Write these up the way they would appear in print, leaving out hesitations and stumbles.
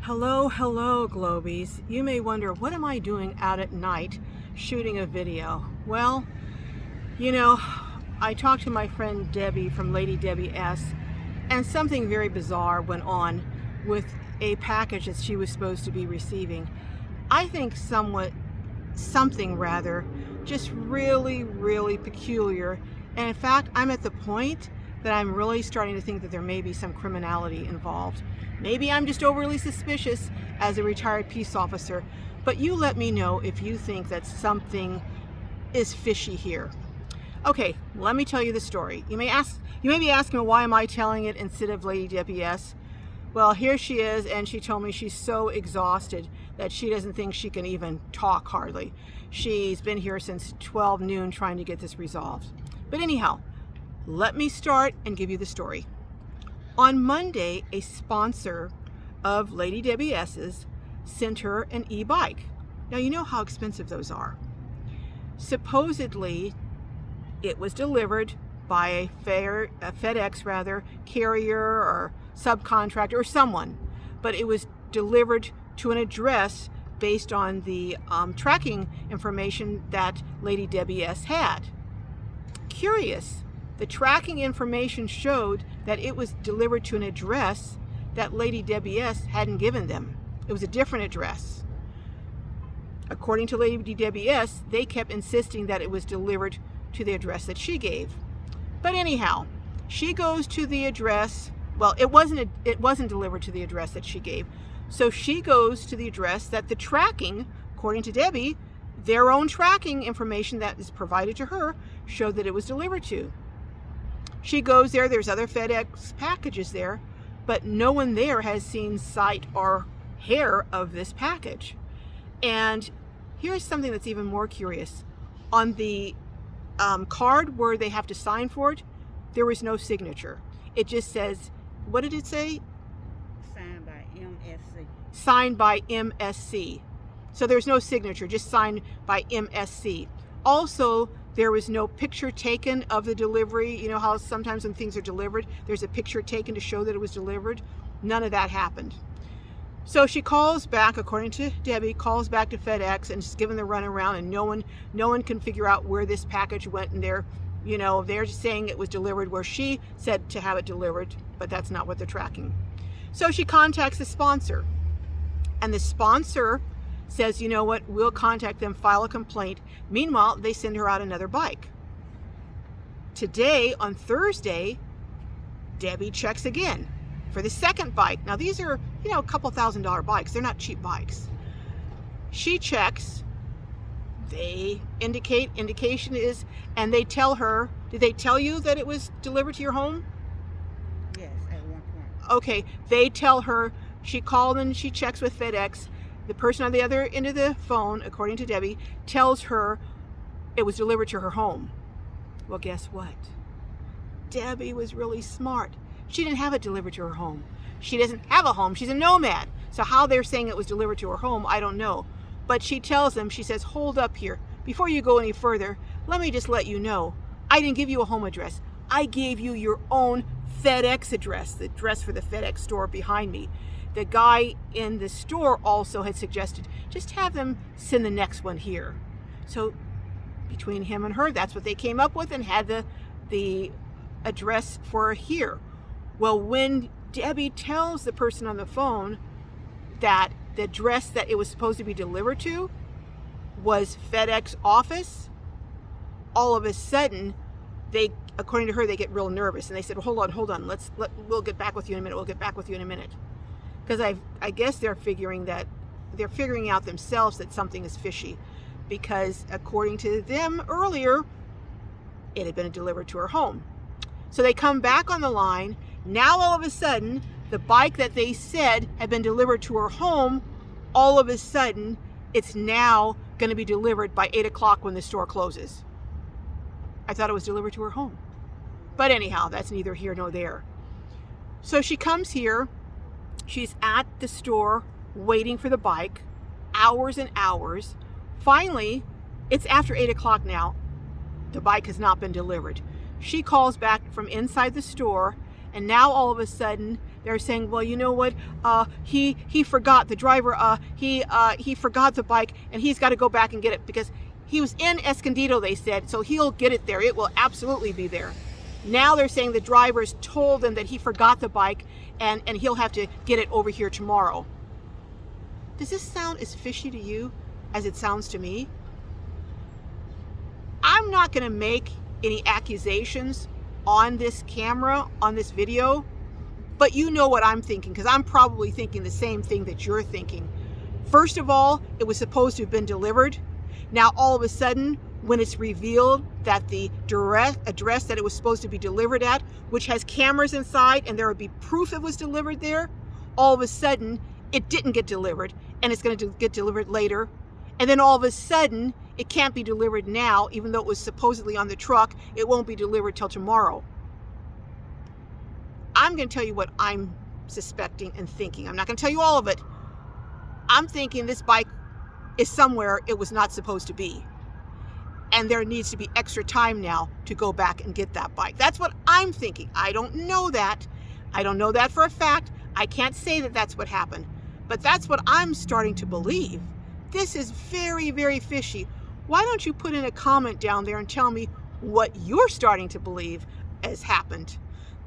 Hello, Globies. You may wonder, what am I doing out at night shooting a video? Well, I talked to my friend Debbie from Lady Debbie S, and something very bizarre went on with a package that she was supposed to be receiving. I think something just really peculiar. And in fact, I'm at the point that I'm really starting to think that there may be some criminality involved. Maybe I'm just overly suspicious as a retired peace officer, but you let me know if you think that something is fishy here. Okay, let me tell you the story. You may be asking, why am I telling it instead of Lady Debbie S? Well, here she is, and she told me she's so exhausted that she doesn't think she can even talk hardly. She's been here since 12 noon trying to get this resolved. But anyhow, let me start and give you the story. On Monday, a sponsor of Lady Debbie S's sent her an e-bike. Now, you know how expensive those are. Supposedly, it was delivered by a FedEx carrier or subcontractor or someone, but it was delivered to an address based on the tracking information that Lady Debbie S had. Curious, the tracking information showed that it was delivered to an address that Lady Debbie S hadn't given them. It was a different address. According to Lady Debbie S, they kept insisting that it was delivered to the address that she gave. But anyhow, she goes to the address. Well, it wasn't delivered to the address that she gave. So she goes to the address that the tracking, according to Debbie, their own tracking information that is provided to her showed that it was delivered to. She goes there, there's other FedEx packages there, but no one there has seen sight or hair of this package. And here's something that's even more curious. On the card where they have to sign for it, there was no signature. It just says, what did it say? Signed by MSC. Signed by MSC. So there's no signature, just signed by MSC. Also, there was no picture taken of the delivery. You know how sometimes when things are delivered, there's a picture taken to show that it was delivered? None of that happened. So she calls back, according to Debbie, calls back to FedEx and is given the runaround, and no one can figure out where this package went, and they're just saying it was delivered where she said to have it delivered, but that's not what they're tracking. So she contacts the sponsor, and the sponsor says, you know what, we'll contact them, file a complaint. Meanwhile, they send her out another bike. Today, on Thursday, Debbie checks again for the second bike. Now, these are, a couple $1,000 bikes. They're not cheap bikes. She checks. They indication is, and they tell her, did they tell you that it was delivered to your home? Yes, at one point. Okay, they tell her, she called and she checks with FedEx. The person on the other end of the phone, according to Debbie, tells her it was delivered to her home. Well, guess what? Debbie was really smart. She didn't have it delivered to her home. She doesn't have a home. She's a nomad. So how they're saying it was delivered to her home, I don't know. But she tells them, she says, hold up here. Before you go any further, let me just let you know, I didn't give you a home address. I gave you your own FedEx address, the address for the FedEx store behind me. The guy in the store also had suggested, just have them send the next one here. So between him and her, that's what they came up with and had the address for here. Well, when Debbie tells the person on the phone that the address that it was supposed to be delivered to was FedEx office, all of a sudden, according to her, they get real nervous. And they said, well, hold on, we'll get back with you in a minute. Because I guess they're figuring out themselves that something is fishy, because according to them earlier, it had been delivered to her home. So they come back on the line. Now all of a sudden, the bike that they said had been delivered to her home, all of a sudden, it's now going to be delivered by 8 o'clock when the store closes. I thought it was delivered to her home. But anyhow, that's neither here nor there. So she comes here. She's at the store waiting for the bike, hours and hours. Finally, it's after 8 o'clock now. The bike has not been delivered. She calls back from inside the store, and now all of a sudden They're saying, well, you know what? He forgot, the driver, he forgot the bike, and he's got to go back and get it because he was in Escondido, they said, so he'll get it there. It will absolutely be there. Now they're saying the drivers told him that he forgot the bike and he'll have to get it over here tomorrow. Does this sound as fishy to you as it sounds to me? I'm not going to make any accusations on this camera, on this video, but you know what I'm thinking, because I'm probably thinking the same thing that you're thinking. First of all, it was supposed to have been delivered. Now, all of a sudden, when it's revealed that the direct address that it was supposed to be delivered at, which has cameras inside and there would be proof it was delivered there, all of a sudden, it didn't get delivered, and it's going to get delivered later. And then all of a sudden, it can't be delivered now, even though it was supposedly on the truck. It won't be delivered till tomorrow. I'm going to tell you what I'm suspecting and thinking. I'm not going to tell you all of it. I'm thinking this bike is somewhere it was not supposed to be. And there needs to be extra time now to go back and get that bike. That's what I'm thinking. I don't know that. I don't know that for a fact. I can't say that that's what happened. But that's what I'm starting to believe. This is very, very fishy. Why don't you put in a comment down there and tell me what you're starting to believe has happened?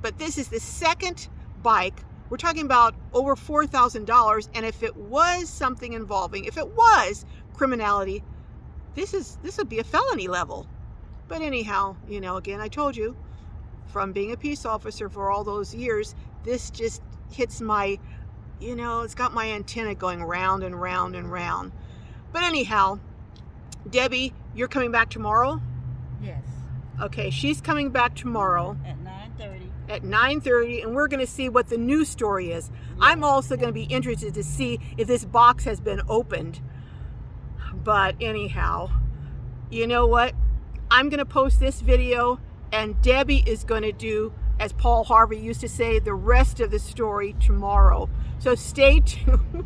But this is the second bike. We're talking about over $4,000. And if it was something involving, if it was criminality, this would be a felony level. But anyhow, again, I told you, from being a peace officer for all those years, this just hits my, it's got my antenna going round and round and round. But anyhow, Debbie, you're coming back tomorrow? Yes. Okay, she's coming back tomorrow. At 9:30. At 9:30, and we're going to see what the news story is. Yes. I'm also going to be interested to see if this box has been opened. But anyhow, you know what? I'm going to post this video, and Debbie is going to do, as Paul Harvey used to say, the rest of the story tomorrow. So stay tuned.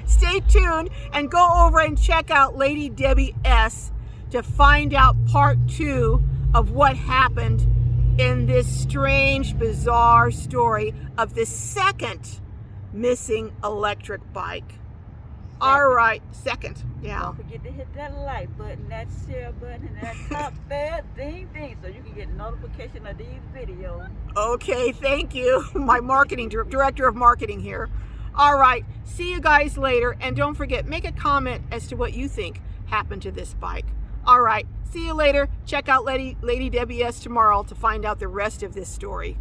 Stay tuned and go over and check out Lady Debbie S. to find out part 2 of what happened in this strange, bizarre story of the second missing electric bike. All right, second. Yeah. Don't forget to hit that like button, that share button, and that top there, ding ding, so you can get notification of these videos. Okay, thank you. My marketing director of marketing here. All right, see you guys later, and don't forget, make a comment as to what you think happened to this bike. All right, see you later. Check out Lady Debbie S tomorrow to find out the rest of this story.